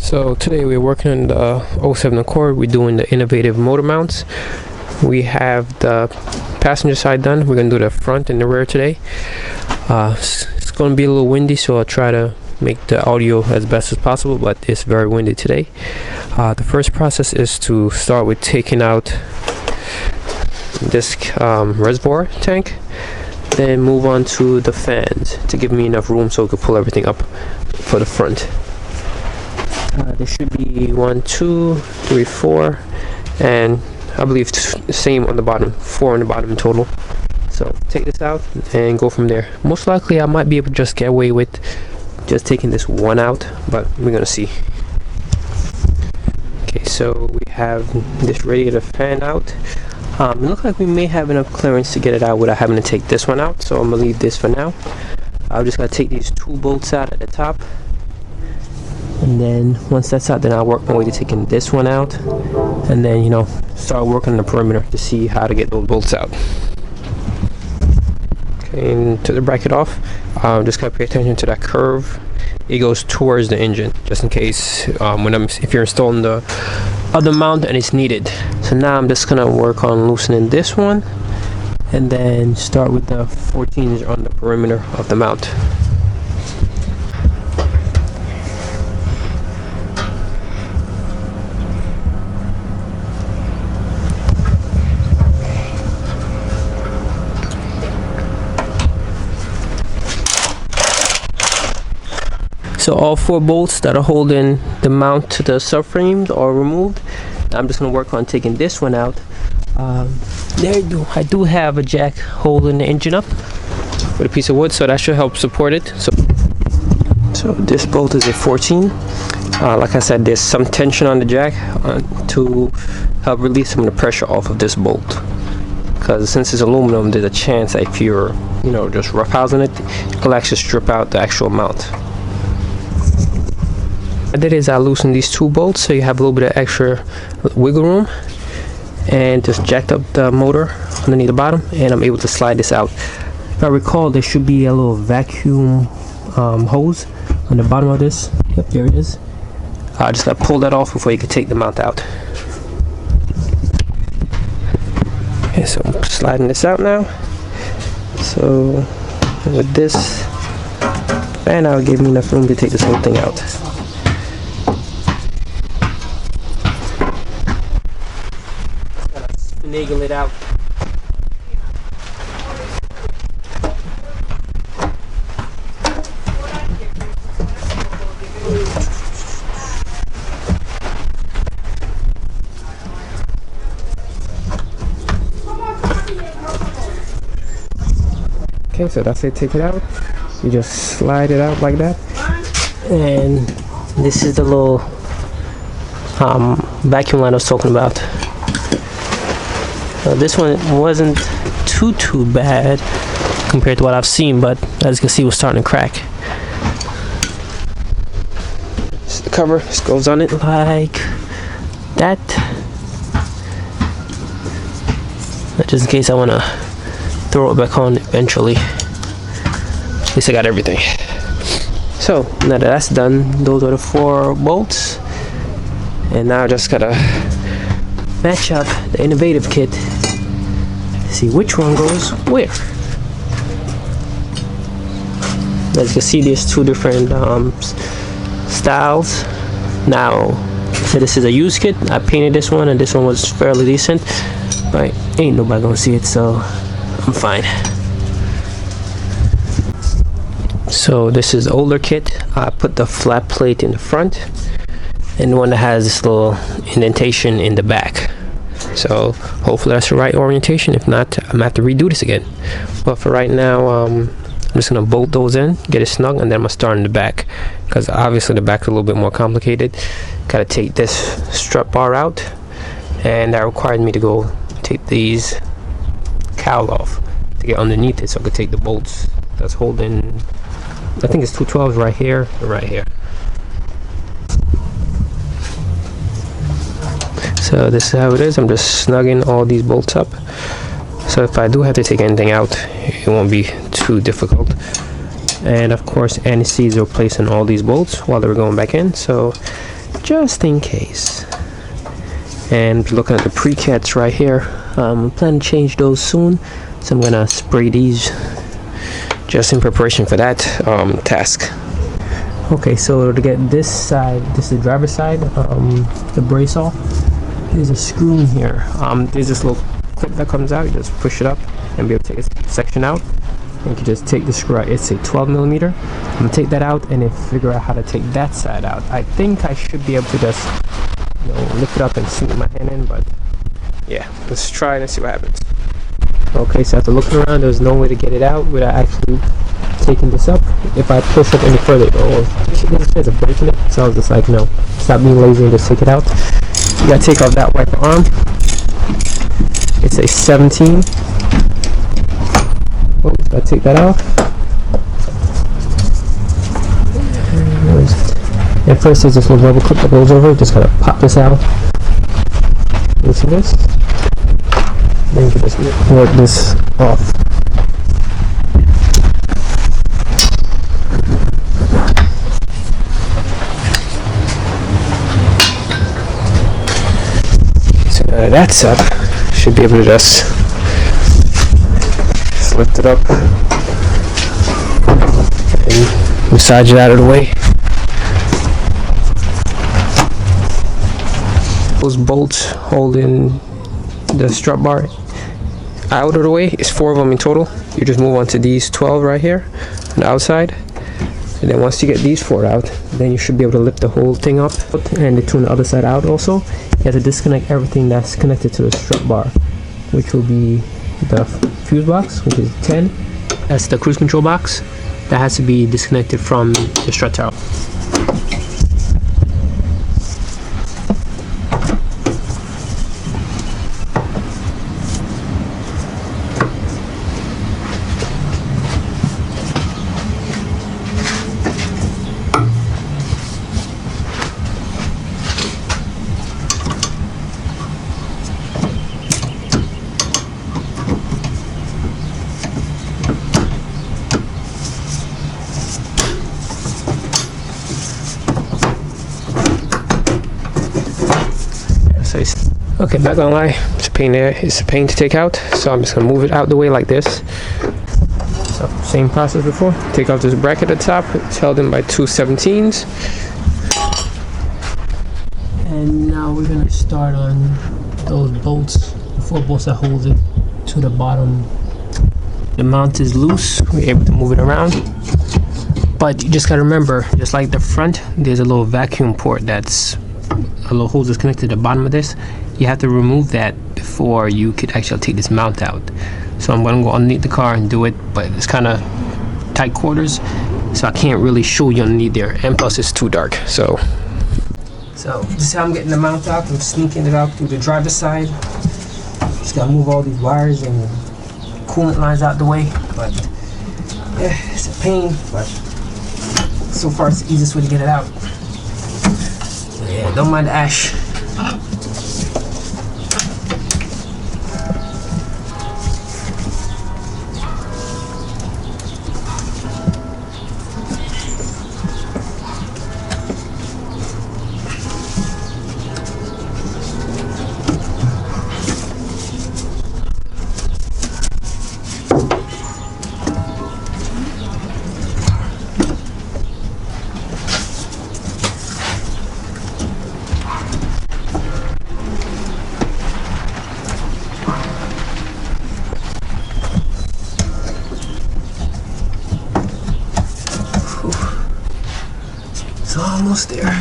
So today we're working on the 07 Accord. We're doing the innovative motor mounts. We have the passenger side done. We're going to do the front and the rear today. It's going to be a little windy, so I'll try to make the audio as best as possible, but it's very windy today. The first process is to start with taking out this reservoir tank, then move on to the fans to give me enough room so we can pull everything up for the front. There should be 1, 2, 3, 4, and I believe the same on the bottom, 4 on the bottom in total. So take this out and go from there. Most likely I might be able to just get away with just taking this one out, but we're gonna see. Okay, so we have this radiator fan out. It looks like we may have enough clearance to get it out without having to take this one out, so I'm gonna leave this for now. I'm just gonna take these 2 bolts out at the top, and then once that's out, then I'll work my way to taking this one out, and then start working on the perimeter to see how to get those bolts out. Okay, and to the bracket off, just gotta pay attention to that curve. It goes towards the engine, just in case if you're installing the other mount and it's needed. So now I'm just gonna work on loosening this one, and then start with the 14s on the perimeter of the mount. So all 4 bolts that are holding the mount to the subframe are removed. I'm just going to work on taking this one out. I do have a jack holding the engine up with a piece of wood, so that should help support it. So this bolt is a 14. Like I said, there's some tension on the jack to help release some of the pressure off of this bolt. Because since it's aluminum, there's a chance that if you're just roughhousing it, it'll actually strip out the actual mount. What I did is I loosened these 2 bolts so you have a little bit of extra wiggle room, and just jacked up the motor underneath the bottom, and I'm able to slide this out. If I recall, there should be a little vacuum hose on the bottom of this. Yep, there it is. Just gotta pull that off before you can take the mount out. Okay, so I'm sliding this out now. So with this fan out, gave me enough room to take this whole thing out. Finagle it out. Okay, so that's it. Take it out. You just slide it out like that, and this is the little vacuum line I was talking about. This one wasn't too bad compared to what I've seen, but as you can see, it was starting to crack. This is the cover. This goes on it like that. Just in case I want to throw it back on eventually. At least I got everything. So now that that's done, those are the 4 bolts, and now I just gotta match up the innovative kit, see which one goes where. As you can see, there's 2 different styles. Now, so this is a used kit. I painted this one, and this one was fairly decent, but ain't nobody gonna see it, so I'm fine. So this is the older kit. I put the flat plate in the front, and the one that has this little indentation in the back. So hopefully that's the right orientation. If not, I'm gonna have to redo this again. But for right now, I'm just gonna bolt those in, get it snug, and then I'm gonna start in the back, because obviously the back's a little bit more complicated. Gotta take this strut bar out, and that required me to go take these cowl off to get underneath it, so I could take the bolts that's holding, I think it's 212s right here and right here. So this is how it is. I'm just snugging all these bolts up, so if I do have to take anything out, it won't be too difficult. And of course, anesthesia placed on all these bolts while they were going back in, so just in case. And looking at the pre-cats right here, I'm planning to change those soon, so I'm gonna spray these just in preparation for that task. Okay, so to get this side, this is the driver's side, the brace off, there's a screw in here. There's this little clip that comes out. You just push it up and be able to take a section out. And you can just take the screw out. It's a 12 millimeter. I'm gonna take that out and then figure out how to take that side out. I think I should be able to just, you know, lift it up and sneak my hand in, but yeah, let's try it and see what happens. Okay, so after looking around, there's no way to get it out without actually taking this up. If I push up any further, there's a break in it. So I was just like, no, stop being lazy and just take it out. You gotta take off that wiper arm. It's a 17. Oh, gotta take that off. And first there's this little rubber clip that goes over. Just gotta pop this out. Listen to this. Then you can just work this off. So now that that's up, should be able to just lift it up and massage it out of the way. Those bolts holding the strut bar out of the way is 4 of them in total. You just move on to these 12 right here on the outside, and then once you get these 4 out, then you should be able to lift the whole thing up and turn the other side out. Also, you have to disconnect everything that's connected to the strut bar, which will be the fuse box, which is 10. That's the cruise control box that has to be disconnected from the strut tower. Okay, not gonna lie, it's a pain there. It's a pain to take out, so I'm just gonna move it out the way like this. So same process before. Take off this bracket at the top. It's held in by 2 17s. And now we're gonna start on those bolts, the 4 bolts that hold it to the bottom. The mount is loose. We're able to move it around. But you just gotta remember, just like the front, there's a little vacuum port that's a little hose that's connected to the bottom of this. You have to remove that before you could actually take this mount out. So I'm going to go underneath the car and do it, but it's kind of tight quarters, so I can't really show you underneath there, and plus it's too dark. So this is how I'm getting the mount out. I'm sneaking it out through the driver's side. Just gotta move all these wires and coolant lines out the way, but yeah, it's a pain, but so far it's the easiest way to get it out. Yeah, don't mind the ash. It's almost there.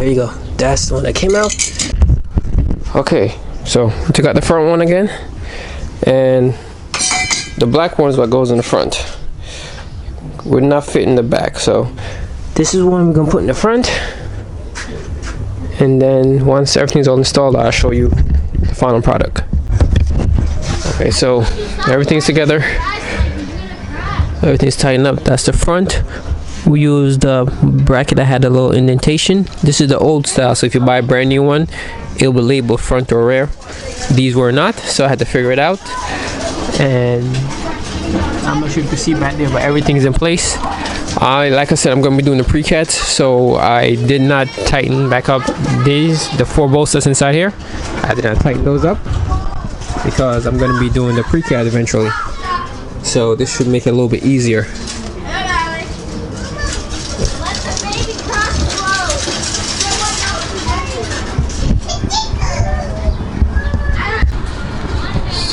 there you go. That's the one that came out. Okay, so took out the front one again, and the black one is what goes in the front. Would not fit in the back, so this is one we're gonna put in the front, and then once everything's all installed, I'll show you the final product. Okay, so everything's together, everything's tightened up. That's the front. We used the bracket that had a little indentation. This is the old style, so if you buy a brand new one, it'll be labeled front or rear. These were not, so I had to figure it out. And I'm not sure if you can see back there, but everything's in place. Like I said, I'm going to be doing the pre-cats, so I did not tighten back up the 4 bolts that's inside here. I did not tighten those up because I'm going to be doing the pre-cat eventually. So this should make it a little bit easier.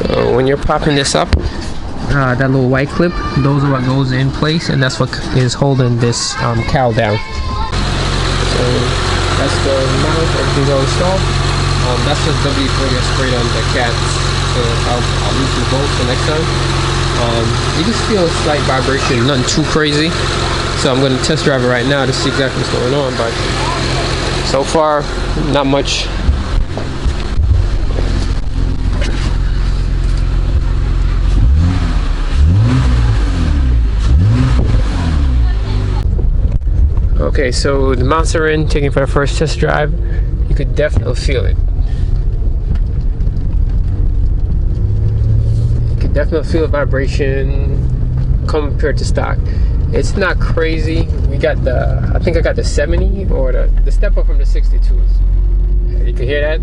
So when you're popping this up, that little white clip, those are what goes in place, and that's what is holding this cowl down. So that's the mount, everything's all installed. That's just WD-40 I sprayed on the cats, so I'll loosen both the next time. You just feel a slight vibration, nothing too crazy. So I'm going to test drive it right now to see exactly what's going on, but so far, not much. Okay, so the mounts are in, taking for the first test drive. You could definitely feel it. You could definitely feel the vibration compared to stock. It's not crazy. We got I think I got the 70 or the step up from the 62s. You can hear that?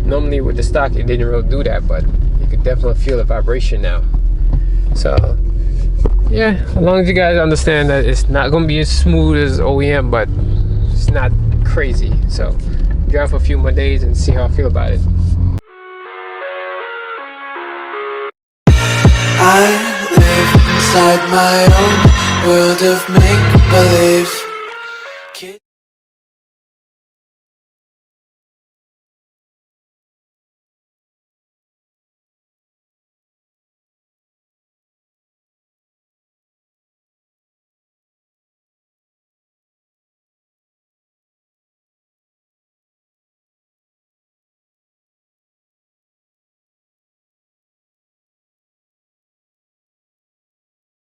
Normally with the stock it didn't really do that, but you could definitely feel the vibration now. So yeah, as long as you guys understand that it's not going to be as smooth as OEM, but it's not crazy. So drive for a few more days and see how I feel about it. I live inside my own world of make-believe.